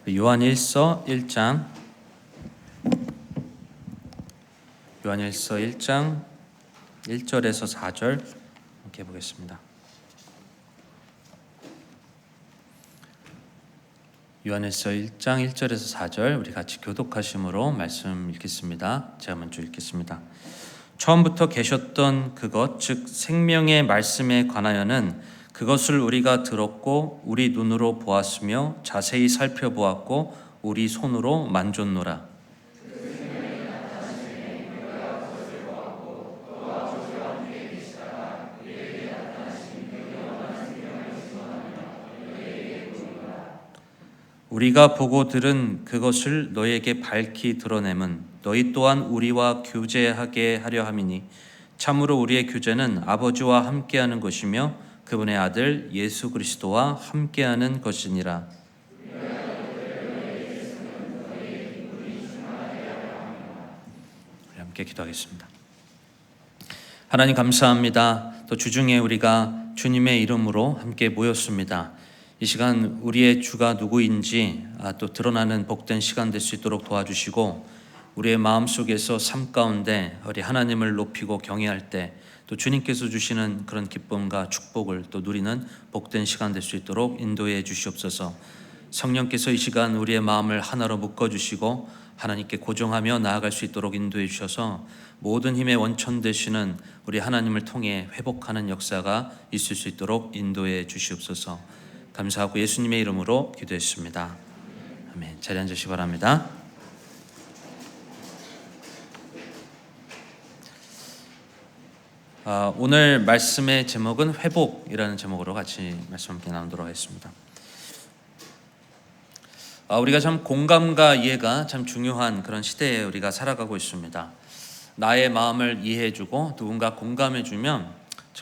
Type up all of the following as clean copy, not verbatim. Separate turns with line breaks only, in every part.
요한일서 1장 1절에서 4절 함께 보겠습니다. 요한일서 1장 1절에서 4절 우리 같이 교독하심으로 말씀 읽겠습니다. 제가 먼저 읽겠습니다. 처음부터 계셨던 그것 즉 생명의 말씀에 관하여는 그것을 우리가 들었고 우리 눈으로 보았으며 자세히 살펴보았고 우리 손으로 만졌노라. 우리가 보고 들은 그것을 너희에게 밝히 드러냄은 너희 또한 우리와 교제하게 하려 함이니 참으로 우리의 교제는 아버지와 함께하는 것이며 그분의 아들 예수 그리스도와 함께하는 것이니라. 우리 함께 기도하겠습니다. 하나님 감사합니다. 또 주중에 우리가 주님의 이름으로 함께 모였습니다. 이 시간 우리의 주가 누구인지 또 드러나는 복된 시간 될 수 있도록 도와주시고 우리의 마음속에서 삶 가운데 우리 하나님을 높이고 경외할 때 또 주님께서 주시는 그런 기쁨과 축복을 또 누리는 복된 시간 될 수 있도록 인도해 주시옵소서. 성령께서 이 시간 우리의 마음을 하나로 묶어주시고 하나님께 고정하며 나아갈 수 있도록 인도해 주셔서 모든 힘의 원천 되시는 우리 하나님을 통해 회복하는 역사가 있을 수 있도록 인도해 주시옵소서. 감사하고 예수님의 이름으로 기도했습니다. 아멘. 자리 앉으시기 바랍니다. 오늘 말씀의 제목은 회복이라는 제목으로 같이 말씀 함께 나누도록 하겠습니다. 우리가 참 공감과 이해가 참 중요한 그런 시대에 우리가 살아가고 있습니다. 나의 마음을 이해해주고 누군가 공감해주면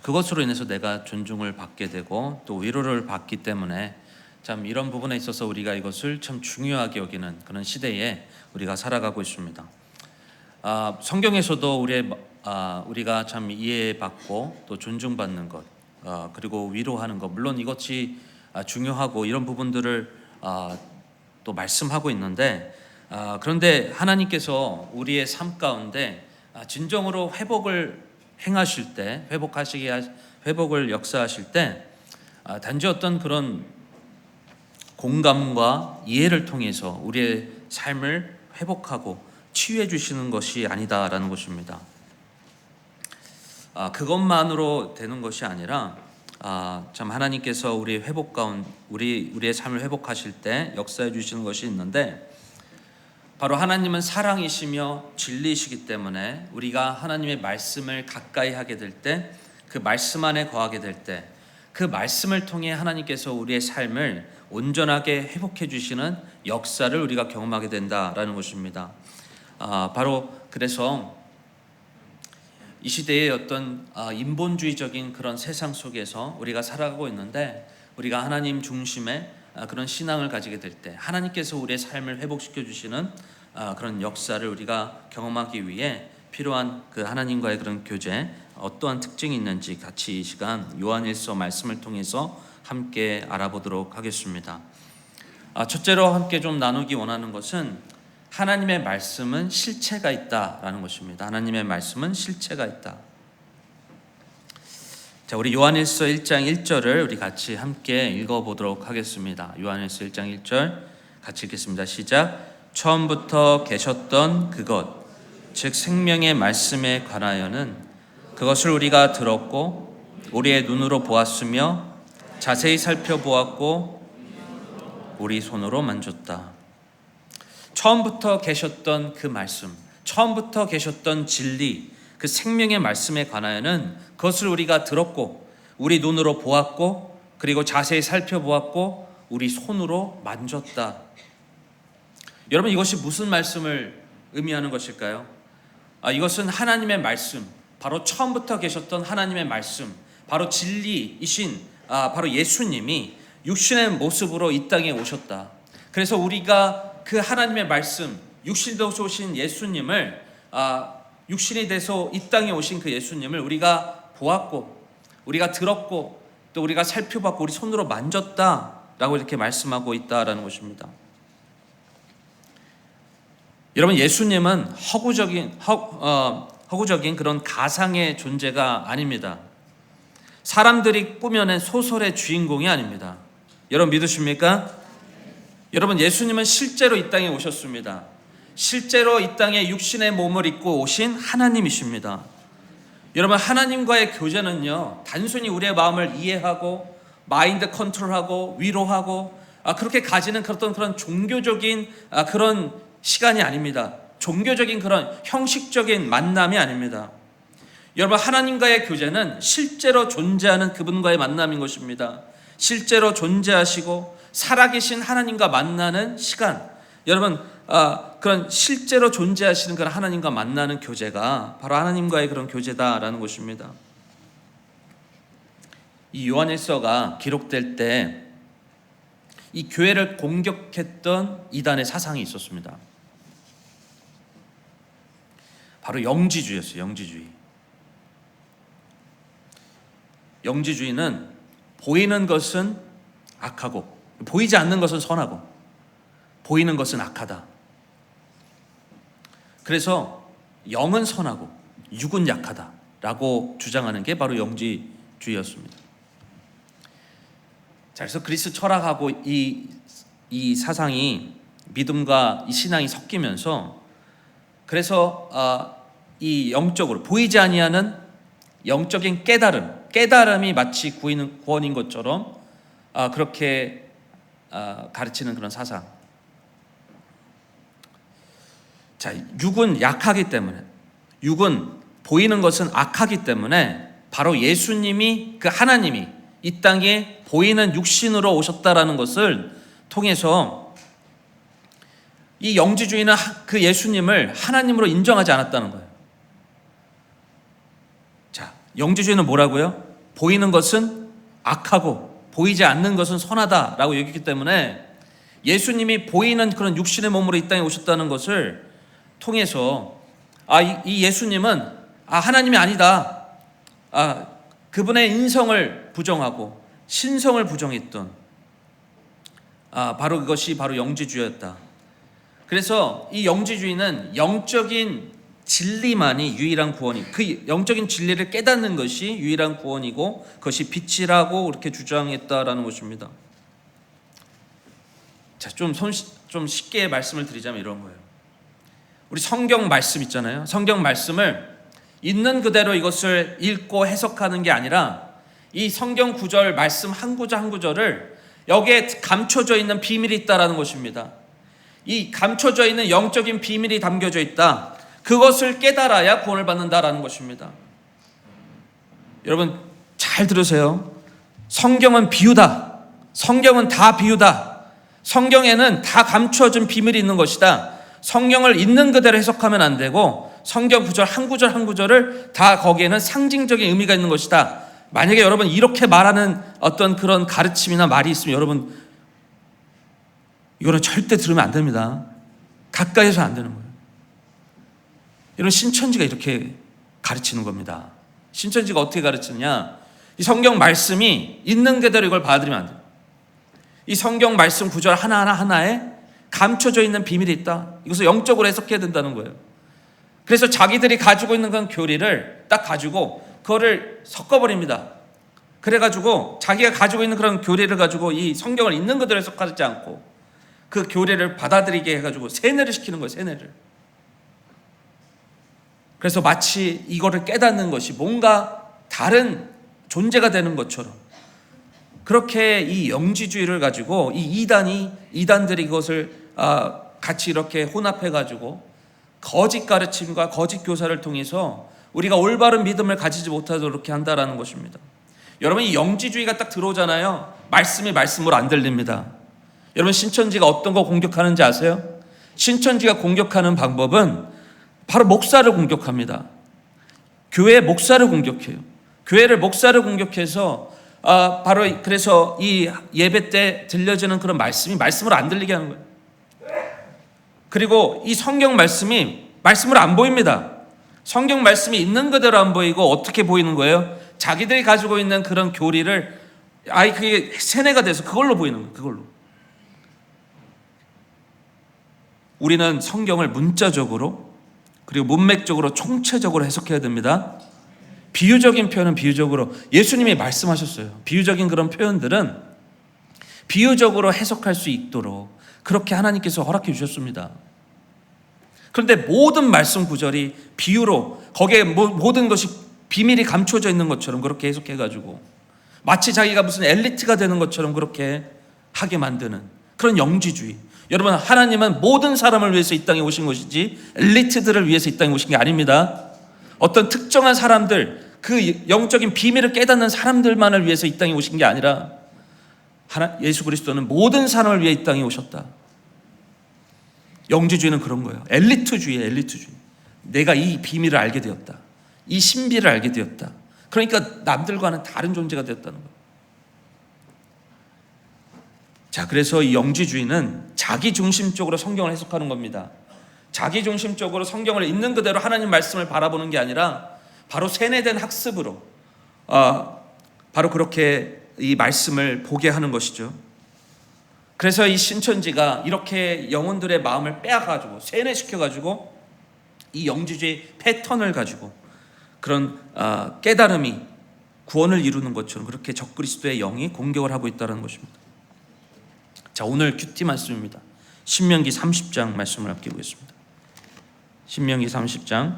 그것으로 인해서 내가 존중을 받게 되고 또 위로를 받기 때문에 참 이런 부분에 있어서 우리가 이것을 참 중요하게 여기는 그런 시대에 우리가 살아가고 있습니다. 성경에서도 우리가 참 이해받고 또 존중받는 것 그리고 위로하는 것 물론 이것이 중요하고 이런 부분들을 또 말씀하고 있는데 그런데 하나님께서 우리의 삶 가운데 진정으로 회복을 행하실 때 회복을 역사하실 때 단지 어떤 그런 공감과 이해를 통해서 우리의 삶을 회복하고 치유해 주시는 것이 아니다라는 것입니다. 그것만으로 되는 것이 아니라 참 하나님께서 우리의 회복 가운데 우리의 삶을 회복하실 때 역사해 주시는 것이 있는데 바로 하나님은 사랑이시며 진리이시기 때문에 우리가 하나님의 말씀을 가까이 하게 될 때 그 말씀 안에 거하게 될 때 그 말씀을 통해 하나님께서 우리의 삶을 온전하게 회복해 주시는 역사를 우리가 경험하게 된다라는 것입니다. 바로 그래서 이 시대의 어떤 인본주의적인 그런 세상 속에서 우리가 살아가고 있는데 우리가 하나님 중심의 그런 신앙을 가지게 될 때 하나님께서 우리의 삶을 회복시켜 주시는 그런 역사를 우리가 경험하기 위해 필요한 그 하나님과의 그런 교제 어떠한 특징이 있는지 같이 이 시간 요한일서 말씀을 통해서 함께 알아보도록 하겠습니다. 첫째로 함께 좀 나누기 원하는 것은 하나님의 말씀은 실체가 있다라는 것입니다. 하나님의 말씀은 실체가 있다. 자, 우리 요한일서 1장 1절을 우리 같이 함께 읽어보도록 하겠습니다. 요한일서 1장 1절 같이 읽겠습니다. 시작. 처음부터 계셨던 그것 즉 생명의 말씀에 관하여는 그것을 우리가 들었고 우리의 눈으로 보았으며 자세히 살펴보았고 우리 손으로 만졌다. 처음부터 계셨던 그 말씀, 처음부터 계셨던 진리, 그 생명의 말씀에 관하여는 그것을 우리가 들었고 우리 눈으로 보았고 그리고 자세히 살펴보았고 우리 손으로 만졌다. 여러분 이것이 무슨 말씀을 의미하는 것일까요? 이것은 하나님의 말씀, 바로 처음부터 계셨던 하나님의 말씀, 바로 진리이신 바로 예수님이 육신의 모습으로 이 땅에 오셨다. 그래서 우리가 그 하나님의 말씀, 육신에서 오신 예수님을 육신이 돼서 이 땅에 오신 그 예수님을 우리가 보았고 우리가 들었고 또 우리가 살펴봤고 우리 손으로 만졌다라고 이렇게 말씀하고 있다라는 것입니다. 여러분, 예수님은 허구적인 그런 가상의 존재가 아닙니다. 사람들이 꾸며낸 소설의 주인공이 아닙니다. 여러분 믿으십니까? 여러분, 예수님은 실제로 이 땅에 오셨습니다. 실제로 이 땅에 육신의 몸을 입고 오신 하나님이십니다. 여러분, 하나님과의 교제는요, 단순히 우리의 마음을 이해하고 마인드 컨트롤하고 위로하고 그렇게 가지는 그런 종교적인 그런 시간이 아닙니다. 종교적인 그런 형식적인 만남이 아닙니다. 여러분, 하나님과의 교제는 실제로 존재하는 그분과의 만남인 것입니다. 실제로 존재하시고 살아계신 하나님과 만나는 시간. 여러분, 그런 실제로 존재하시는 그런 하나님과 만나는 교제가 바로 하나님과의 그런 교제다라는 것입니다. 이 요한일서가 기록될 때 이 교회를 공격했던 이단의 사상이 있었습니다. 바로 영지주의였어요. 영지주의. 영지주의는 보이는 것은 악하고 보이지 않는 것은 선하고 보이는 것은 악하다. 그래서 영은 선하고 육은 약하다라고 주장하는 게 바로 영지주의였습니다. 자, 그래서 그리스 철학하고 이 사상이 믿음과 이 신앙이 섞이면서 그래서 이 영적으로 보이지 아니하는 영적인 깨달음이 마치 구원인 것처럼 그렇게 가르치는 그런 사상. 자, 육은 약하기 때문에, 육은 보이는 것은 악하기 때문에 바로 예수님이, 그 하나님이 이 땅에 보이는 육신으로 오셨다라는 것을 통해서 이 영지주의는 그 예수님을 하나님으로 인정하지 않았다는 거예요. 자, 영지주의는 뭐라고요? 보이는 것은 악하고 보이지 않는 것은 선하다라고 여기기 때문에 예수님이 보이는 그런 육신의 몸으로 이 땅에 오셨다는 것을 통해서 이 예수님은 하나님이 아니다. 그분의 인성을 부정하고 신성을 부정했던 바로 그것이 바로 영지주의였다. 그래서 이 영지주의는 영적인 진리만이 유일한 구원이, 그 영적인 진리를 깨닫는 것이 유일한 구원이고 그것이 빛이라고 그렇게 주장했다라는 것입니다. 자, 좀 쉽게 말씀을 드리자면 이런 거예요. 우리 성경 말씀 있잖아요. 성경 말씀을 있는 그대로 이것을 읽고 해석하는 게 아니라 이 성경 구절 말씀 한 구절 한 구절을 여기에 감춰져 있는 비밀이 있다라는 것입니다. 이 감춰져 있는 영적인 비밀이 담겨져 있다. 그것을 깨달아야 구원을 받는다라는 것입니다. 여러분 잘 들으세요. 성경은 비유다. 성경은 다 비유다. 성경에는 다 감춰진 비밀이 있는 것이다. 성경을 있는 그대로 해석하면 안 되고 성경 구절 한 구절을 다 거기에는 상징적인 의미가 있는 것이다. 만약에 여러분 이렇게 말하는 어떤 그런 가르침이나 말이 있으면 여러분 이거는 절대 들으면 안 됩니다. 가까이서 안 되는 거예요. 이런 신천지가 이렇게 가르치는 겁니다. 신천지가 어떻게 가르치느냐? 이 성경 말씀이 있는 그대로 이걸 받아들이면 안 돼요. 이 성경 말씀 구절 하나하나에 감춰져 있는 비밀이 있다. 이것을 영적으로 해석해야 된다는 거예요. 그래서 자기들이 가지고 있는 그런 교리를 딱 가지고 그거를 섞어버립니다. 그래가지고 자기가 가지고 있는 그런 교리를 가지고 이 성경을 있는 그대로 해석하지 않고 그 교리를 받아들이게 해가지고 세뇌를 시키는 거예요. 세뇌를. 그래서 마치 이거를 깨닫는 것이 뭔가 다른 존재가 되는 것처럼 그렇게 이 영지주의를 가지고 이 이단들이 이것을 같이 이렇게 혼합해가지고 거짓 가르침과 거짓 교사를 통해서 우리가 올바른 믿음을 가지지 못하도록 이렇게 한다라는 것입니다. 여러분 이 영지주의가 딱 들어오잖아요. 말씀이 말씀으로 안 들립니다. 여러분 신천지가 어떤 거 공격하는지 아세요? 신천지가 공격하는 방법은 바로 목사를 공격합니다. 교회 목사를 공격해요. 교회를 목사를 공격해서 바로 그래서 이 예배 때 들려지는 그런 말씀이 말씀으로 안 들리게 하는 거예요. 그리고 이 성경 말씀이 말씀으로 안 보입니다. 성경 말씀이 있는 그대로 안 보이고 어떻게 보이는 거예요? 자기들이 가지고 있는 그런 교리를 그게 세뇌가 돼서 그걸로 보이는 거예요. 그걸로. 우리는 성경을 문자적으로 그리고 문맥적으로 총체적으로 해석해야 됩니다. 비유적인 표현은 비유적으로, 예수님이 말씀하셨어요. 비유적인 그런 표현들은 비유적으로 해석할 수 있도록 그렇게 하나님께서 허락해 주셨습니다. 그런데 모든 말씀 구절이 비유로, 거기에 모든 것이 비밀이 감춰져 있는 것처럼 그렇게 해석해가지고 마치 자기가 무슨 엘리트가 되는 것처럼 그렇게 하게 만드는 그런 영지주의. 여러분, 하나님은 모든 사람을 위해서 이 땅에 오신 것이지 엘리트들을 위해서 이 땅에 오신 게 아닙니다. 어떤 특정한 사람들, 그 영적인 비밀을 깨닫는 사람들만을 위해서 이 땅에 오신 게 아니라 예수 그리스도는 모든 사람을 위해 이 땅에 오셨다. 영지주의는 그런 거예요. 엘리트주의예요. 엘리트주의. 내가 이 비밀을 알게 되었다. 이 신비를 알게 되었다. 그러니까 남들과는 다른 존재가 되었다는 거예요. 자, 그래서 이 영지주의는 자기중심적으로 성경을 해석하는 겁니다. 자기중심적으로 성경을 있는 그대로 하나님 말씀을 바라보는 게 아니라 바로 세뇌된 학습으로 바로 그렇게 이 말씀을 보게 하는 것이죠. 그래서 이 신천지가 이렇게 영혼들의 마음을 빼앗아가지고 세뇌시켜가지고 이 영지주의 패턴을 가지고 그런 깨달음이 구원을 이루는 것처럼 그렇게 적그리스도의 영이 공격을 하고 있다는 것입니다. 자, 오늘 큐티 말씀입니다. 신명기 30장 말씀을 함께 보겠습니다. 신명기 30장.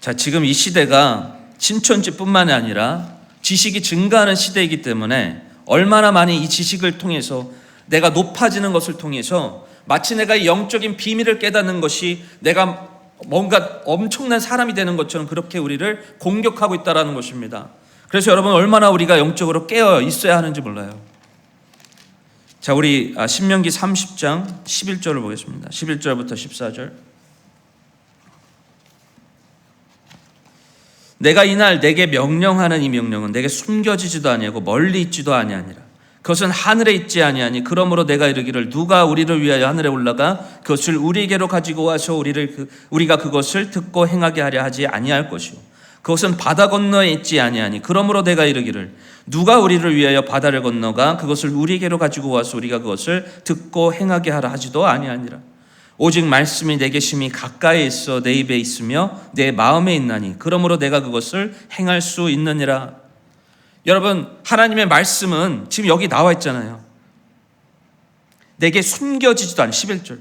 자, 지금 이 시대가 신천지뿐만이 아니라 지식이 증가하는 시대이기 때문에 얼마나 많이 이 지식을 통해서 내가 높아지는 것을 통해서 마치 내가 이 영적인 비밀을 깨닫는 것이 내가 뭔가 엄청난 사람이 되는 것처럼 그렇게 우리를 공격하고 있다는 것입니다. 그래서 여러분, 얼마나 우리가 영적으로 깨어 있어야 하는지 몰라요. 자, 우리 신명기 30장 11절을 보겠습니다. 11절부터 14절. 내가 이날 내게 명령하는 이 명령은 내게 숨겨지지도 아니하고 멀리 있지도 아니하니라. 그것은 하늘에 있지 아니하니 그러므로 내가 이르기를 누가 우리를 위하여 하늘에 올라가 그것을 우리에게로 가지고 와서 우리가 그것을 듣고 행하게 하려 하지 아니할 것이요. 그것은 바다 건너에 있지 아니하니 그러므로 내가 이르기를 누가 우리를 위하여 바다를 건너가 그것을 우리에게로 가지고 와서 우리가 그것을 듣고 행하게 하라 하지도 아니하니라. 오직 말씀이 내게 심히 가까이 있어 내 입에 있으며 내 마음에 있나니 그러므로 내가 그것을 행할 수 있느니라. 여러분, 하나님의 말씀은 지금 여기 나와 있잖아요. 내게 숨겨지지도 않아. 11절.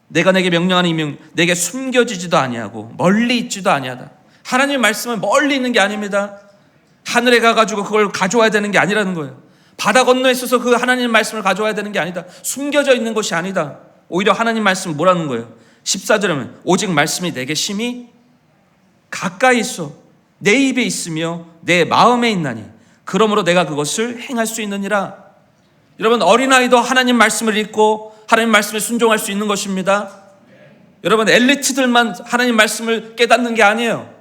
내가 내게 명령하는 이 명 내게 숨겨지지도 아니하고 멀리 있지도 아니하다. 하나님의 말씀은 멀리 있는 게 아닙니다. 하늘에 가가지고 그걸 가져와야 되는 게 아니라는 거예요. 바다 건너에 있어서 그 하나님의 말씀을 가져와야 되는 게 아니다. 숨겨져 있는 것이 아니다. 오히려 하나님 말씀은 뭐라는 거예요? 14절에 보면 오직 말씀이 내게 심히 가까이 있어 내 입에 있으며 내 마음에 있나니 그러므로 내가 그것을 행할 수 있느니라. 여러분, 어린아이도 하나님 말씀을 읽고 하나님 말씀에 순종할 수 있는 것입니다. 여러분, 엘리트들만 하나님 말씀을 깨닫는 게 아니에요.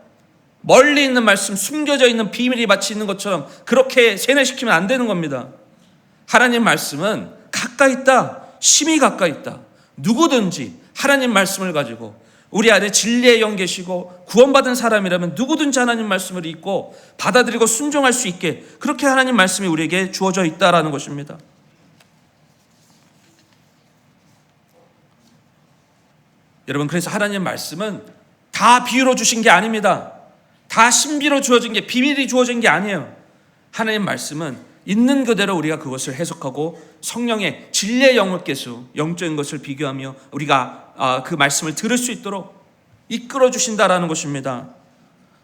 멀리 있는 말씀, 숨겨져 있는 비밀이 마치 있는 것처럼 그렇게 세뇌시키면 안 되는 겁니다. 하나님 말씀은 가까이 있다. 심히 가까이 있다. 누구든지 하나님 말씀을 가지고 우리 안에 진리의 영 계시고 구원받은 사람이라면 누구든지 하나님 말씀을 읽고 받아들이고 순종할 수 있게 그렇게 하나님 말씀이 우리에게 주어져 있다라는 것입니다. 여러분, 그래서 하나님 말씀은 다 비유로 주신 게 아닙니다. 다 신비로 주어진 게, 비밀이 주어진 게 아니에요. 하나님 말씀은 있는 그대로 우리가 그것을 해석하고 성령의 진리의 영을 깨서 영적인 것을 비교하며 우리가 그 말씀을 들을 수 있도록 이끌어 주신다라는 것입니다.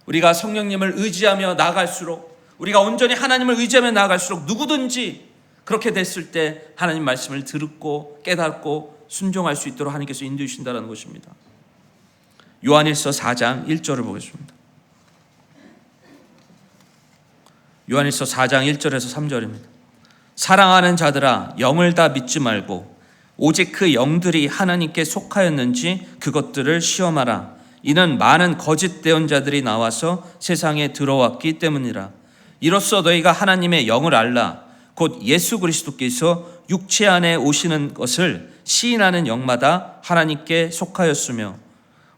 우리가 성령님을 의지하며 나아갈수록, 우리가 온전히 하나님을 의지하며 나아갈수록 누구든지 그렇게 됐을 때 하나님 말씀을 듣고 깨닫고 순종할 수 있도록 하나님께서 인도해 주신다는 것입니다. 요한일서 4장 1절을 보겠습니다. 요한일서 4장 1절에서 3절입니다. 사랑하는 자들아, 영을 다 믿지 말고 오직 그 영들이 하나님께 속하였는지 그것들을 시험하라. 이는 많은 거짓 대언자들이 나와서 세상에 들어왔기 때문이라. 이로써 너희가 하나님의 영을 알라. 곧 예수 그리스도께서 육체 안에 오시는 것을 시인하는 영마다 하나님께 속하였으며.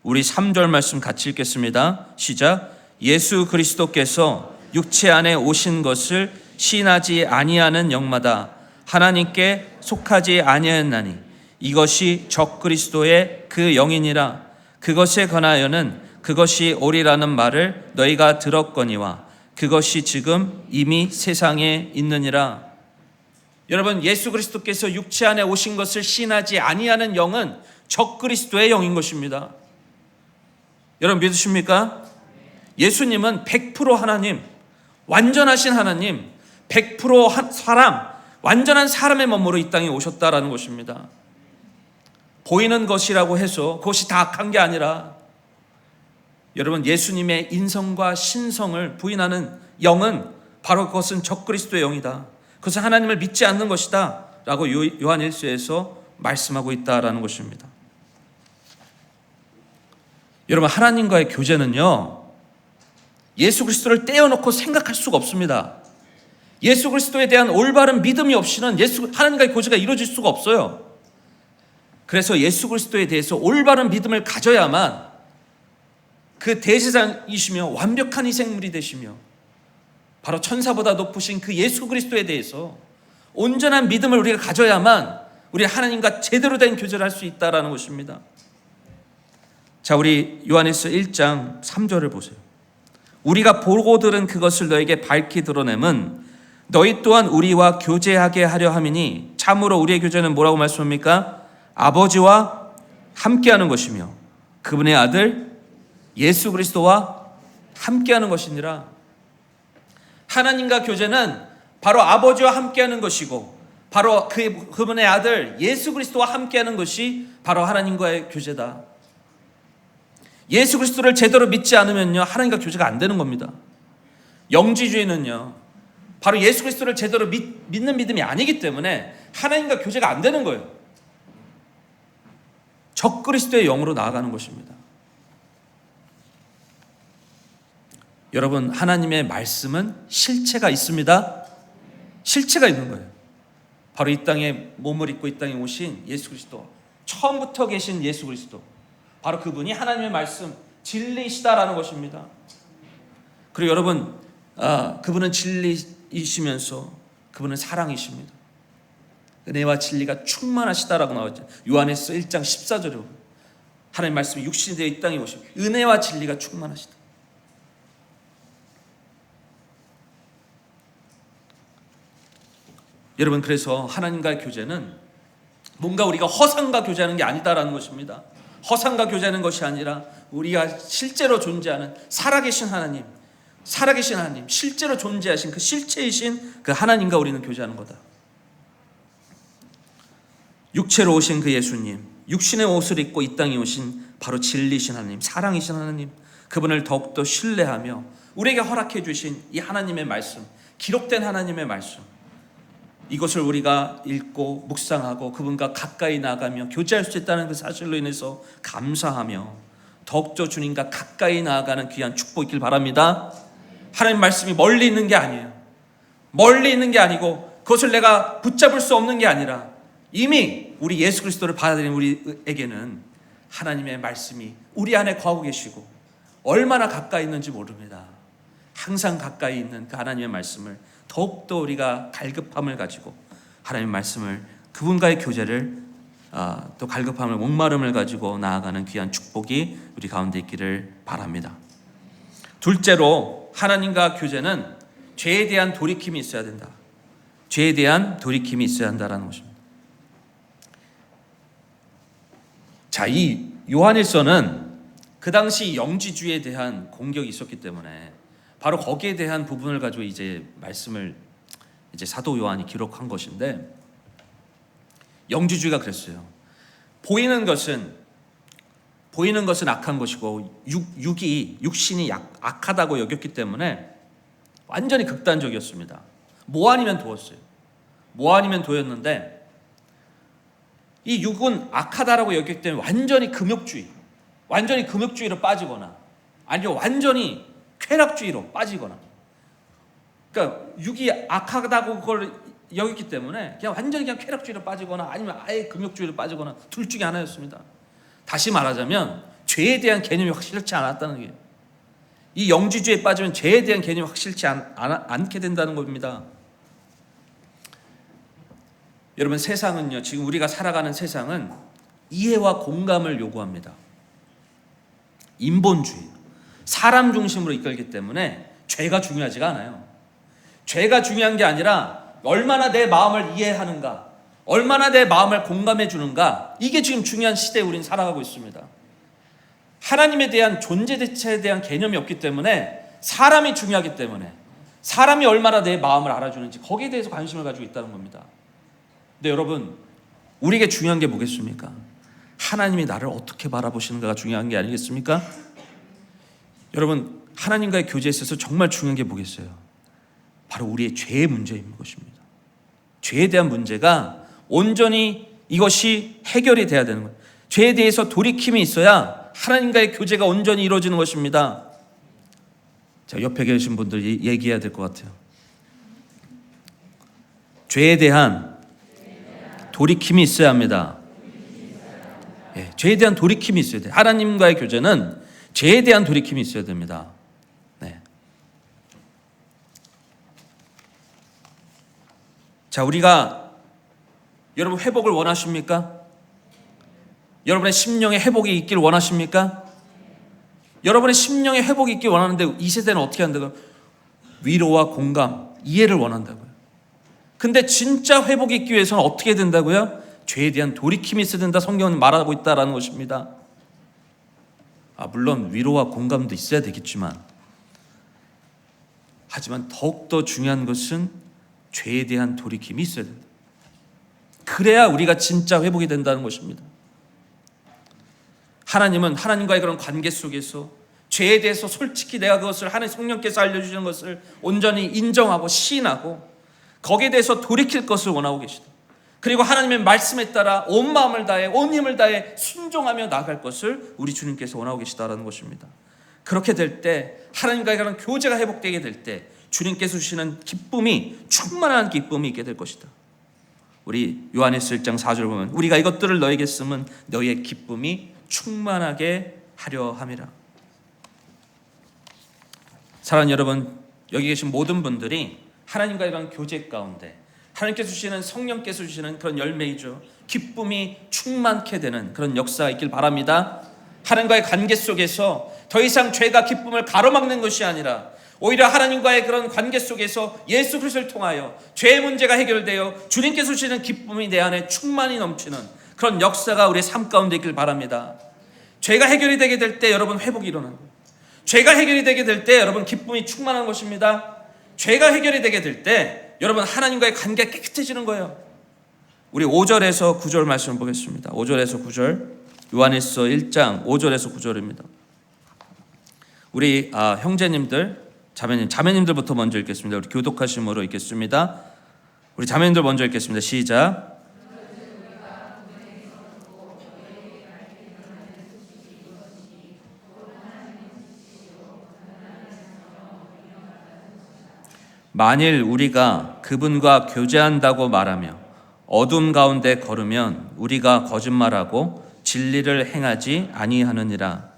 우리 3절 말씀 같이 읽겠습니다. 시작. 예수 그리스도께서 육체 안에 오신 것을 시인하지 아니하는 영마다 하나님께 속하지 아니하였나니 이것이 적그리스도의 그 영이니라. 그것에 관하여는 그것이 오리라는 말을 너희가 들었거니와 그것이 지금 이미 세상에 있느니라. 여러분, 예수 그리스도께서 육체 안에 오신 것을 시인하지 아니하는 영은 적그리스도의 영인 것입니다. 여러분 믿으십니까? 예수님은 100% 하나님, 완전하신 하나님, 100% 사람, 완전한 사람의 몸으로 이 땅에 오셨다라는 것입니다. 보이는 것이라고 해서 그것이 다 악한 게 아니라, 여러분, 예수님의 인성과 신성을 부인하는 영은 바로 그것은 적그리스도의 영이다. 그것은 하나님을 믿지 않는 것이다 라고 요한 1서에서 말씀하고 있다라는 것입니다. 여러분, 하나님과의 교제는요, 예수 그리스도를 떼어놓고 생각할 수가 없습니다. 예수 그리스도에 대한 올바른 믿음이 없이는 하나님과의 교제가 이루어질 수가 없어요. 그래서 예수 그리스도에 대해서 올바른 믿음을 가져야만 그 대제사장이시며 완벽한 희생물이 되시며 바로 천사보다 높으신 그 예수 그리스도에 대해서 온전한 믿음을 우리가 가져야만 우리 하나님과 제대로 된 교제를 할 수 있다라는 것입니다. 자, 우리 요한일서 1장 3절을 보세요. 우리가 보고 들은 그것을 너에게 밝히 드러냄은 너희 또한 우리와 교제하게 하려 함이니, 참으로 우리의 교제는 뭐라고 말씀합니까? 아버지와 함께하는 것이며 그분의 아들 예수 그리스도와 함께하는 것이니라. 하나님과 교제는 바로 아버지와 함께하는 것이고, 바로 그분의 아들 예수 그리스도와 함께하는 것이 바로 하나님과의 교제다. 예수 그리스도를 제대로 믿지 않으면요, 하나님과 교제가 안 되는 겁니다. 영지주의는요, 바로 예수 그리스도를 제대로 믿는 믿음이 아니기 때문에 하나님과 교제가 안 되는 거예요. 적그리스도의 영으로 나아가는 것입니다. 여러분, 하나님의 말씀은 실체가 있습니다. 실체가 있는 거예요. 바로 이 땅에 몸을 입고 이 땅에 오신 예수 그리스도, 처음부터 계신 예수 그리스도, 바로 그분이 하나님의 말씀 진리이시다라는 것입니다. 그리고 여러분, 그분은 진리이시면서 그분은 사랑이십니다. 은혜와 진리가 충만하시다라고 나오죠. 요한일서 1장 14절에 하나님 말씀이 육신이 되어 이 땅에 오시고 은혜와 진리가 충만하시다. 여러분, 그래서 하나님과의 교제는 뭔가 우리가 허상과 교제하는 게 아니다라는 것입니다. 허상과 교제하는 것이 아니라 우리가 실제로 존재하는 살아계신 하나님, 실제로 존재하신 그 실체이신 그 하나님과 우리는 교제하는 거다. 육체로 오신 그 예수님, 육신의 옷을 입고 이 땅에 오신 바로 진리신 하나님, 사랑이신 하나님, 그분을 더욱더 신뢰하며 우리에게 허락해 주신 이 하나님의 말씀, 기록된 하나님의 말씀, 이것을 우리가 읽고 묵상하고 그분과 가까이 나가며 교제할 수 있다는 그 사실로 인해서 감사하며 더욱더 주님과 가까이 나아가는 귀한 축복이길 바랍니다. 하나님 말씀이 멀리 있는 게 아니에요. 멀리 있는 게 아니고 그것을 내가 붙잡을 수 없는 게 아니라 이미 우리 예수 그리스도를 받아들인 우리에게는 하나님의 말씀이 우리 안에 거하고 계시고 얼마나 가까이 있는지 모릅니다. 항상 가까이 있는 그 하나님의 말씀을 더욱더 우리가 갈급함을 가지고 하나님의 말씀을, 그분과의 교제를, 또 갈급함을, 목마름을 가지고 나아가는 귀한 축복이 우리 가운데 있기를 바랍니다. 둘째로, 하나님과 교제는 죄에 대한 돌이킴이 있어야 된다. 죄에 대한 돌이킴이 있어야 한다는 것입니다. 자, 이 요한일서는 그 당시 영지주의에 대한 공격이 있었기 때문에 바로 거기에 대한 부분을 가지고 이제 말씀을 사도 요한이 기록한 것인데, 영지주의가 그랬어요. 보이는 것은 악한 것이고 육신이 악하다고 여겼기 때문에 완전히 극단적이었습니다. 뭐 아니면 도였어요. 뭐 아니면 도였는데, 이 육은 악하다라고 여겼기 때문에 완전히 금욕주의로 빠지거나 아니면 완전히 쾌락주의로 빠지거나, 그러니까 육이 악하다고 그걸 여겼기 때문에 그냥 완전히 쾌락주의로 빠지거나 아니면 아예 금욕주의로 빠지거나 둘 중에 하나였습니다. 다시 말하자면 죄에 대한 개념이 확실치 않았다는 게, 이 영지주의에 빠지면 죄에 대한 개념이 확실치 않게 된다는 겁니다. 여러분, 세상은요, 지금 우리가 살아가는 세상은 이해와 공감을 요구합니다. 인본주의, 사람 중심으로 이끌기 때문에 죄가 중요하지가 않아요. 죄가 중요한 게 아니라 얼마나 내 마음을 이해하는가, 얼마나 내 마음을 공감해 주는가, 이게 지금 중요한 시대에 우리는 살아가고 있습니다. 하나님에 대한 존재 자체에 대한 개념이 없기 때문에, 사람이 중요하기 때문에, 사람이 얼마나 내 마음을 알아주는지 거기에 대해서 관심을 가지고 있다는 겁니다. 근데 여러분, 우리에게 중요한 게 뭐겠습니까? 하나님이 나를 어떻게 바라보시는가가 중요한 게 아니겠습니까? 여러분, 하나님과의 교제에 있어서 정말 중요한 게 뭐겠어요? 바로 우리의 죄의 문제인 것입니다. 죄에 대한 문제가 온전히 이것이 해결이 돼야 되는 거예요. 죄에 대해서 돌이킴이 있어야 하나님과의 교제가 온전히 이루어지는 것입니다. 자, 옆에 계신 분들 얘기해야 될 것 같아요. 죄에 대한 돌이킴이 있어야 합니다. 예, 죄에 대한 돌이킴이 있어야 돼요. 하나님과의 교제는 죄에 대한 돌이킴이 있어야 됩니다. 네. 자, 우리가, 여러분, 회복을 원하십니까? 여러분의 심령의 회복이 있길 원하십니까? 여러분의 심령의 회복이 있길 원하는데 이 세대는 어떻게 한다고요? 위로와 공감, 이해를 원한다고요. 근데 진짜 회복이 있기 위해서는 어떻게 된다고요? 죄에 대한 돌이킴이 있어야 된다, 성경은 말하고 있다라는 것입니다. 물론 위로와 공감도 있어야 되겠지만, 하지만 더욱더 중요한 것은 죄에 대한 돌이킴이 있어야 된다. 그래야 우리가 진짜 회복이 된다는 것입니다. 하나님은 하나님과의 그런 관계 속에서 죄에 대해서 솔직히 내가 그것을 하나님 성령께서 알려주시는 것을 온전히 인정하고 시인하고 거기에 대해서 돌이킬 것을 원하고 계시다. 그리고 하나님의 말씀에 따라 온 마음을 다해 온 힘을 다해 순종하며 나아갈 것을 우리 주님께서 원하고 계시다라는 것입니다. 그렇게 될 때, 하나님과의 그런 교제가 회복되게 될 때 주님께서 주시는 기쁨이, 충만한 기쁨이 있게 될 것이다. 우리 요한일서 1장 4절 보면, 우리가 이것들을 너에게 쓰면 너의 기쁨이 충만하게 하려 함이라. 사랑하는 여러분, 여기 계신 모든 분들이 하나님과 이런 교제 가운데 하나님께서 주시는, 성령께서 주시는 그런 열매이죠. 기쁨이 충만케 되는 그런 역사가 있길 바랍니다. 하나님과의 관계 속에서 더 이상 죄가 기쁨을 가로막는 것이 아니라 오히려 하나님과의 그런 관계 속에서 예수 그리스도를 통하여 죄의 문제가 해결되어 주님께서 주시는 기쁨이 내 안에 충만히 넘치는 그런 역사가 우리의 삶 가운데 있길 바랍니다. 죄가 해결이 되게 될 때 여러분 회복이 일어나는 거예요. 죄가 해결이 되게 될 때 여러분 기쁨이 충만한 것입니다. 죄가 해결이 되게 될 때 여러분 하나님과의 관계가 깨끗해지는 거예요. 우리 5절에서 9절 말씀을 보겠습니다. 5절에서 9절, 요한일서 1장 5절에서 9절입니다. 우리 형제님들, 자매님들부터 먼저 읽겠습니다. 우리 교독하심으로 읽겠습니다. 우리 자매님들 먼저 읽겠습니다. 시작. 만일 우리가 그분과 교제한다고 말하며 어둠 가운데 걸으면 우리가 거짓말하고 진리를 행하지 아니하느니라.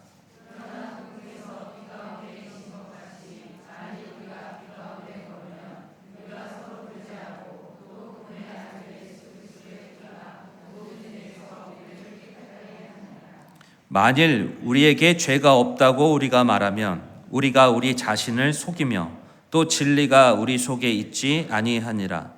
만일 우리에게 죄가 없다고 우리가 말하면 우리가 우리 자신을 속이며 또 진리가 우리 속에 있지 아니하니라.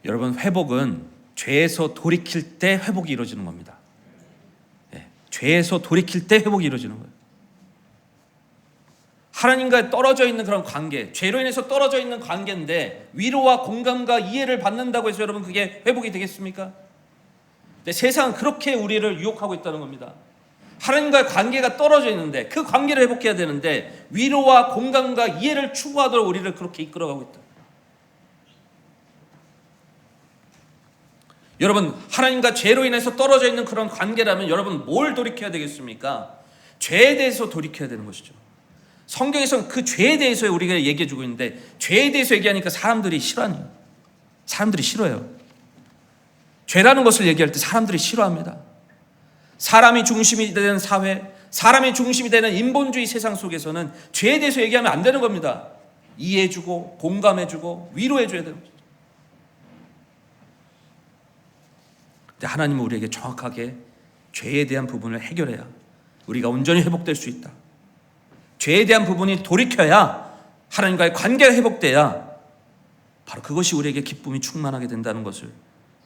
여러분, 회복은 죄에서 돌이킬 때 회복이 이루어지는 겁니다. 죄에서 돌이킬 때 회복이 이루어지는 거예요. 하나님과 떨어져 있는 그런 관계, 죄로 인해서 떨어져 있는 관계인데 위로와 공감과 이해를 받는다고 해서 여러분 그게 회복이 되겠습니까? 근데 세상은 그렇게 우리를 유혹하고 있다는 겁니다. 하나님과의 관계가 떨어져 있는데 그 관계를 회복해야 되는데 위로와 공감과 이해를 추구하도록 우리를 그렇게 이끌어가고 있다. 여러분, 하나님과 죄로 인해서 떨어져 있는 그런 관계라면 여러분 뭘 돌이켜야 되겠습니까? 죄에 대해서 돌이켜야 되는 것이죠. 성경에서는 그 죄에 대해서 우리가 얘기해 주고 있는데 죄에 대해서 얘기하니까 사람들이 싫어하네요. 사람들이 싫어요. 죄라는 것을 얘기할 때 사람들이 싫어합니다. 사람이 중심이 되는 사회, 사람이 중심이 되는 인본주의 세상 속에서는 죄에 대해서 얘기하면 안 되는 겁니다. 이해해주고 공감해주고 위로해줘야 되는 거죠. 근데 하나님은 우리에게 정확하게 죄에 대한 부분을 해결해야 우리가 온전히 회복될 수 있다. 죄에 대한 부분이 돌이켜야 하나님과의 관계가 회복돼야 바로 그것이 우리에게 기쁨이 충만하게 된다는 것을,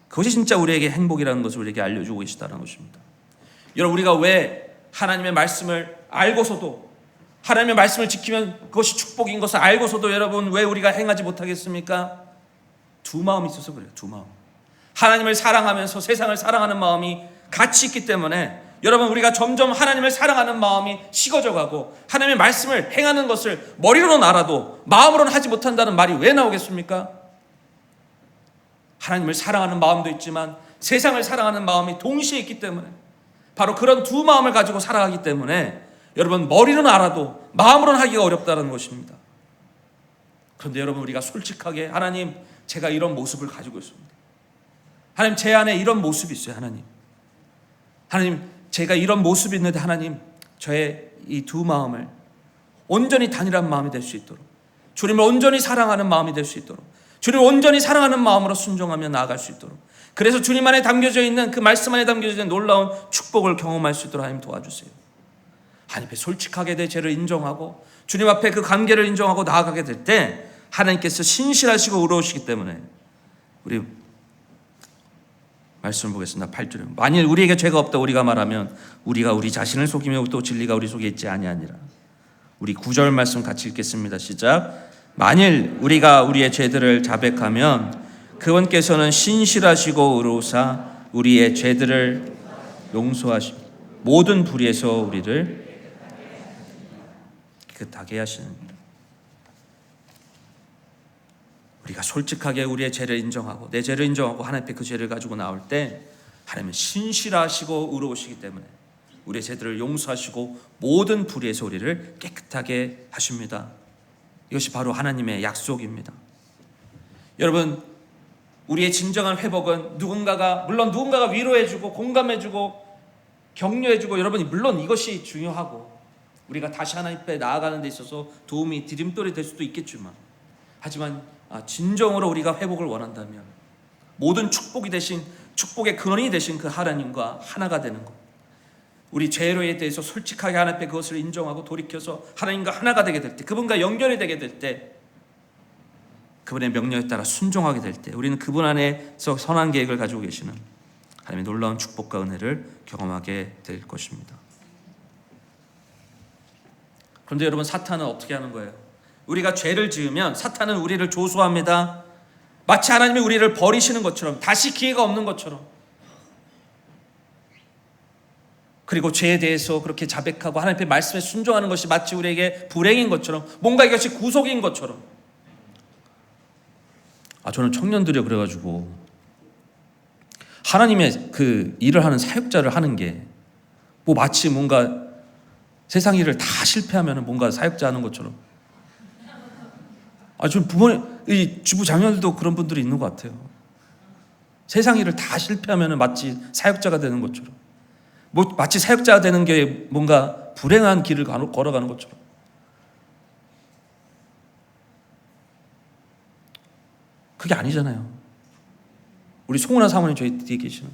그것이 진짜 우리에게 행복이라는 것을 우리에게 알려주고 계시다는 것입니다. 여러분, 우리가 왜 하나님의 말씀을 알고서도, 하나님의 말씀을 지키면 그것이 축복인 것을 알고서도 여러분 왜 우리가 행하지 못하겠습니까? 두 마음이 있어서 그래요. 두 마음. 하나님을 사랑하면서 세상을 사랑하는 마음이 같이 있기 때문에 여러분, 우리가 점점 하나님을 사랑하는 마음이 식어져 가고 하나님의 말씀을 행하는 것을 머리로는 알아도 마음으로는 하지 못한다는 말이 왜 나오겠습니까? 하나님을 사랑하는 마음도 있지만 세상을 사랑하는 마음이 동시에 있기 때문에, 바로 그런 두 마음을 가지고 살아가기 때문에 여러분, 머리로는 알아도 마음으로는 하기가 어렵다는 것입니다. 그런데 여러분, 우리가 솔직하게 하나님, 제가 이런 모습을 가지고 있습니다. 하나님, 제 안에 이런 모습이 있어요. 하나님, 제가 이런 모습이 있는데 하나님, 저의 이 두 마음을 온전히 단일한 마음이 될 수 있도록, 주님을 온전히 사랑하는 마음이 될 수 있도록, 주님을 온전히 사랑하는 마음으로 순종하며 나아갈 수 있도록, 그래서 주님 안에 담겨져 있는, 그 말씀 안에 담겨져 있는 놀라운 축복을 경험할 수 있도록 하나님 도와주세요. 하나님 앞에 솔직하게 내 죄를 인정하고 주님 앞에 그 관계를 인정하고 나아가게 될 때 하나님께서 신실하시고 의로우시기 때문에, 우리 말씀을 보겠습니다. 8절에 만일 우리에게 죄가 없다 우리가 말하면 우리가 우리 자신을 속이며 또 진리가 우리 속에 있지 아니하니라. 우리 9절 말씀 같이 읽겠습니다. 시작. 만일 우리가 우리의 죄들을 자백하면 그분께서는 신실하시고 의로우사 우리의 죄들을 용서하시고 모든 불의에서 우리를 깨끗하게 하시느니라. 우리가 솔직하게 우리의 죄를 인정하고 내 죄를 인정하고 하나님 앞에 그 죄를 가지고 나올 때 하나님은 신실하시고 의로우시기 때문에 우리의 죄들을 용서하시고 모든 불의에서 우리를 깨끗하게 하십니다. 이것이 바로 하나님의 약속입니다. 여러분, 우리의 진정한 회복은 물론 누군가가 위로해주고 공감해주고 격려해주고, 여러분이 물론 이것이 중요하고 우리가 다시 하나님 앞에 나아가는 데 있어서 도움이 디딤돌이 될 수도 있겠지만, 하지만 진정으로 우리가 회복을 원한다면 모든 축복이 되신, 축복의 근원이 되신 그 하나님과 하나가 되는 것, 우리 죄로에 대해서 솔직하게 하나님 앞에 그것을 인정하고 돌이켜서 하나님과 하나가 되게 될 때, 그분과 연결이 되게 될 때, 그분의 명령에 따라 순종하게 될 때 우리는 그분 안에서 선한 계획을 가지고 계시는 하나님의 놀라운 축복과 은혜를 경험하게 될 것입니다. 그런데 여러분, 사탄은 어떻게 하는 거예요? 우리가 죄를 지으면 사탄은 우리를 조소합니다. 마치 하나님이 우리를 버리시는 것처럼, 다시 기회가 없는 것처럼, 그리고 죄에 대해서 그렇게 자백하고 하나님 앞에 말씀에 순종하는 것이 마치 우리에게 불행인 것처럼, 뭔가 이것이 구속인 것처럼. 저는 청년들이 그래가지고 하나님의 그 일을 하는 사역자를 하는 게 뭐 마치 뭔가 세상 일을 다 실패하면 뭔가 사역자 하는 것처럼. 좀 부모님, 이 주부 자녀들도 그런 분들이 있는 것 같아요. 세상 일을 다 실패하면 마치 사역자가 되는 것처럼, 뭐 마치 사역자가 되는 게 뭔가 불행한 길을 걸어가는 것처럼. 그게 아니잖아요. 우리 송은아 사모님 저희 뒤에 계시는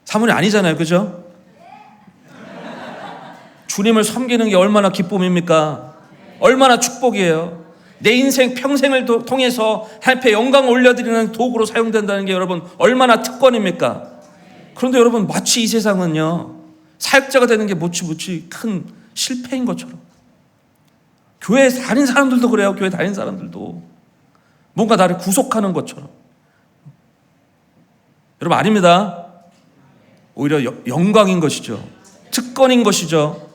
사모님 아니잖아요, 그죠? 주님을 섬기는 게 얼마나 기쁨입니까? 얼마나 축복이에요. 내 인생 평생을 통해서 하나님 앞에 영광을 올려드리는 도구로 사용된다는 게 여러분 얼마나 특권입니까? 그런데 여러분, 마치 이 세상은요, 사역자가 되는 게 무치 큰 실패인 것처럼. 교회 다닌 사람들도 그래요. 교회 다닌 사람들도 뭔가 나를 구속하는 것처럼. 여러분, 아닙니다. 오히려 영광인 것이죠. 특권인 것이죠.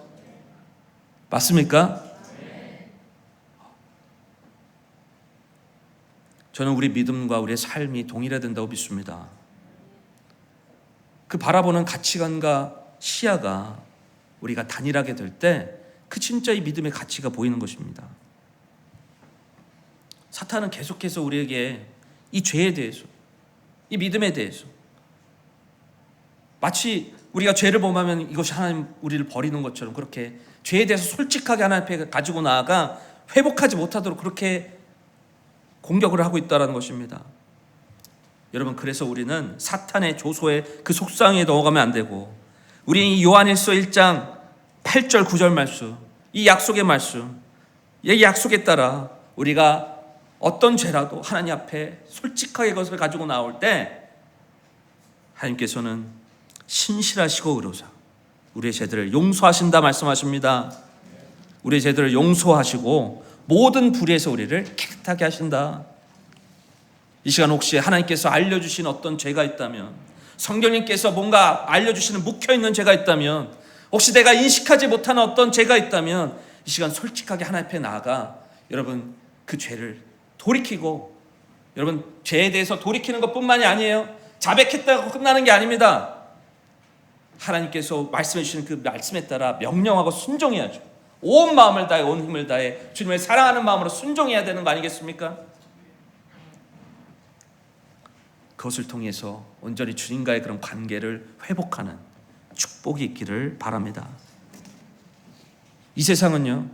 맞습니까? 저는 우리 믿음과 우리의 삶이 동일해야 된다고 믿습니다. 그 바라보는 가치관과 시야가 우리가 단일하게 될 때 그 진짜 이 믿음의 가치가 보이는 것입니다. 사탄은 계속해서 우리에게 이 죄에 대해서, 이 믿음에 대해서 마치 우리가 죄를 범하면 이것이 하나님 우리를 버리는 것처럼 그렇게 죄에 대해서 솔직하게 하나님 앞에 가지고 나아가 회복하지 못하도록 그렇게 공격을 하고 있다는 것입니다. 여러분, 그래서 우리는 사탄의 조소에 그 속상에 넘어가면 안 되고, 우리 이 요한일서 1장 8절 9절 말씀, 이 약속의 말씀, 이 약속에 따라 우리가 어떤 죄라도 하나님 앞에 솔직하게 그것을 가지고 나올 때 하나님께서는 신실하시고 의로사 우리의 죄들을 용서하신다 말씀하십니다. 우리의 죄들을 용서하시고 모든 불의에서 우리를 깨끗하게 하신다. 이 시간 혹시 하나님께서 알려주신 어떤 죄가 있다면, 성경님께서 뭔가 알려주시는 묵혀있는 죄가 있다면, 혹시 내가 인식하지 못하는 어떤 죄가 있다면 이 시간 솔직하게 하나님 앞에 나아가 여러분 그 죄를 돌이키고, 여러분 죄에 대해서 돌이키는 것뿐만이 아니에요. 자백했다고 끝나는 게 아닙니다. 하나님께서 말씀해 주시는 그 말씀에 따라 명령하고 순종해야죠. 온 마음을 다해 온 힘을 다해 주님을 사랑하는 마음으로 순종해야 되는 거 아니겠습니까? 그것을 통해서 온전히 주님과의 그런 관계를 회복하는 축복이 있기를 바랍니다. 이 세상은요,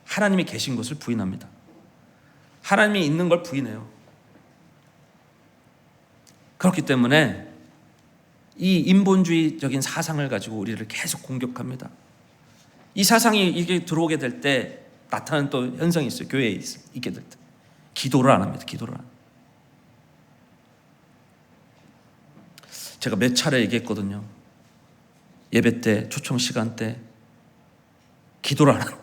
하나님이 계신 것을 부인합니다. 하나님이 있는 걸 부인해요. 그렇기 때문에 이 인본주의적인 사상을 가지고 우리를 계속 공격합니다. 이 사상이 이게 들어오게 될 때 나타나는 또 현상이 있어요. 교회에 있게 될 때 기도를 안 합니다. 기도를 안 합니다. 제가 몇 차례 얘기했거든요. 예배 때, 초청 시간 때 기도를 안 하고,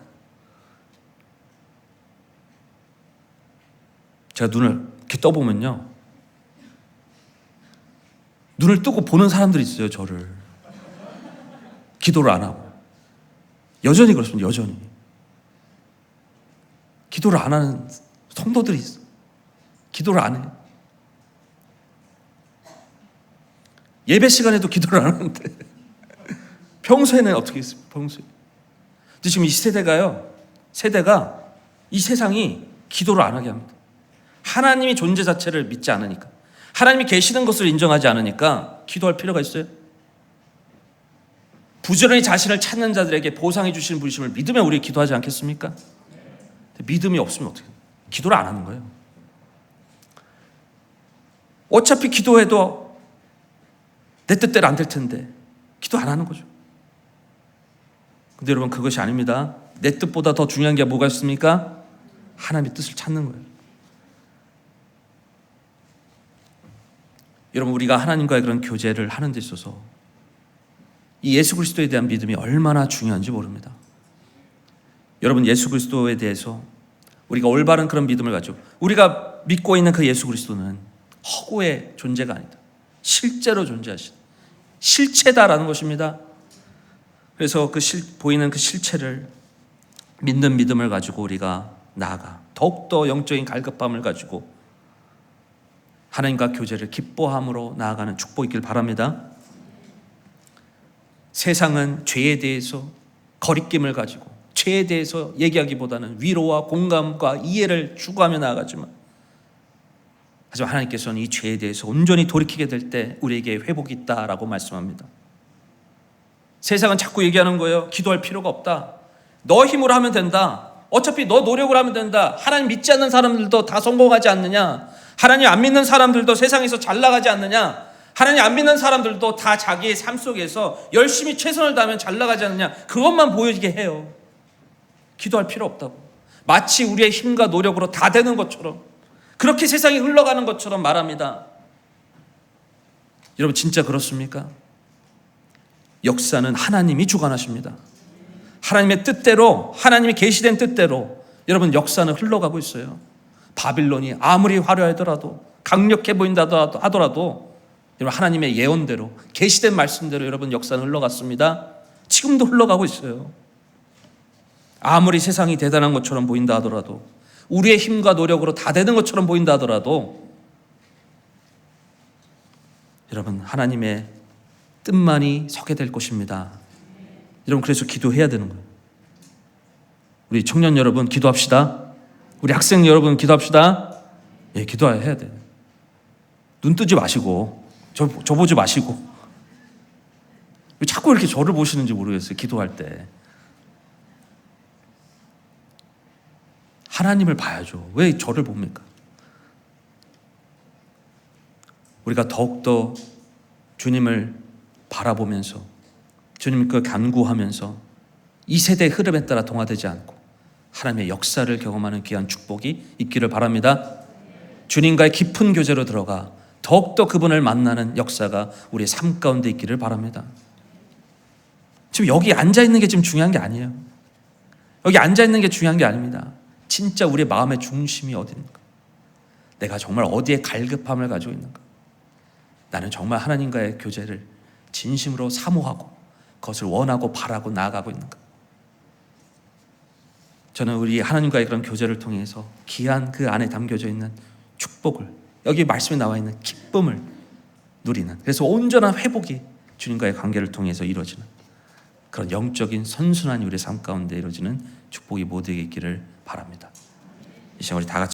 제가 눈을 이렇게 떠보면요, 눈을 뜨고 보는 사람들이 있어요. 저를. 기도를 안 하고. 여전히 그렇습니다. 여전히 기도를 안 하는 성도들이 있어요. 기도를 안 해요. 예배 시간에도 기도를 안 하는데 평소에는 어떻게 했습니까? 평소에. 근데 지금 이 세대가 이 세상이 기도를 안 하게 합니다. 하나님이 존재 자체를 믿지 않으니까, 하나님이 계시는 것을 인정하지 않으니까 기도할 필요가 있어요? 부지런히 자신을 찾는 자들에게 보상해 주시는 분이심을 믿으면 우리 기도하지 않겠습니까? 믿음이 없으면 어떻게 해요? 기도를 안 하는 거예요. 어차피 기도해도 내 뜻대로 안 될 텐데 기도 안 하는 거죠. 근데 여러분, 그것이 아닙니다. 내 뜻보다 더 중요한 게 뭐가 있습니까? 하나님의 뜻을 찾는 거예요. 여러분, 우리가 하나님과의 그런 교제를 하는 데 있어서 이 예수 그리스도에 대한 믿음이 얼마나 중요한지 모릅니다. 여러분, 예수 그리스도에 대해서 우리가 올바른 그런 믿음을 가지고, 우리가 믿고 있는 그 예수 그리스도는 허구의 존재가 아니다. 실제로 존재하신 실체다라는 것입니다. 그래서 보이는 그 실체를 믿는 믿음을 가지고 우리가 나아가 더욱더 영적인 갈급함을 가지고 하나님과 교제를 기뻐함으로 나아가는 축복이 있길 바랍니다. 세상은 죄에 대해서 거리낌을 가지고 죄에 대해서 얘기하기보다는 위로와 공감과 이해를 추구하며 나아가지만, 하지만 하나님께서는 이 죄에 대해서 온전히 돌이키게 될 때 우리에게 회복이 있다라고 말씀합니다. 세상은 자꾸 얘기하는 거예요. 기도할 필요가 없다. 너 힘으로 하면 된다. 어차피 너 노력을 하면 된다. 하나님 믿지 않는 사람들도 다 성공하지 않느냐? 하나님 안 믿는 사람들도 세상에서 잘 나가지 않느냐? 하나님 안 믿는 사람들도 다 자기의 삶 속에서 열심히 최선을 다하면 잘 나가지 않느냐? 그것만 보여지게 해요. 기도할 필요 없다고. 마치 우리의 힘과 노력으로 다 되는 것처럼, 그렇게 세상이 흘러가는 것처럼 말합니다. 여러분, 진짜 그렇습니까? 역사는 하나님이 주관하십니다. 하나님의 뜻대로, 하나님이 계시된 뜻대로 여러분 역사는 흘러가고 있어요. 바빌론이 아무리 화려하더라도, 강력해 보인다 하더라도 여러분 하나님의 예언대로, 계시된 말씀대로 여러분 역사는 흘러갔습니다. 지금도 흘러가고 있어요. 아무리 세상이 대단한 것처럼 보인다 하더라도, 우리의 힘과 노력으로 다 되는 것처럼 보인다 하더라도 여러분 하나님의 뜻만이 서게 될 것입니다. 여러분, 그래서 기도해야 되는 거예요. 우리 청년 여러분 기도합시다. 우리 학생 여러분 기도합시다. 예, 기도해야 돼요. 눈 뜨지 마시고 저 보지 마시고 자꾸 이렇게 저를 보시는지 모르겠어요. 기도할 때. 하나님을 봐야죠. 왜 저를 봅니까? 우리가 더욱더 주님을 바라보면서 주님과 간구하면서 이 세대의 흐름에 따라 동화되지 않고 하나님의 역사를 경험하는 귀한 축복이 있기를 바랍니다. 주님과의 깊은 교제로 들어가 더욱더 그분을 만나는 역사가 우리의 삶 가운데 있기를 바랍니다. 지금 여기 앉아있는 게 지금 중요한 게 아니에요. 여기 앉아있는 게 중요한 게 아닙니다. 진짜 우리의 마음의 중심이 어디인가? 내가 정말 어디에 갈급함을 가지고 있는가? 나는 정말 하나님과의 교제를 진심으로 사모하고 그것을 원하고 바라고 나아가고 있는가? 저는 우리 하나님과의 그런 교제를 통해서 귀한 그 안에 담겨져 있는 축복을, 여기 말씀에 나와 있는 기쁨을 누리는, 그래서 온전한 회복이 주님과의 관계를 통해서 이루어지는 그런 영적인 선순환이 우리의 삶 가운데 이루어지는 축복이 모두에게 있기를 바랍니다. 이 시간 우리 다 같이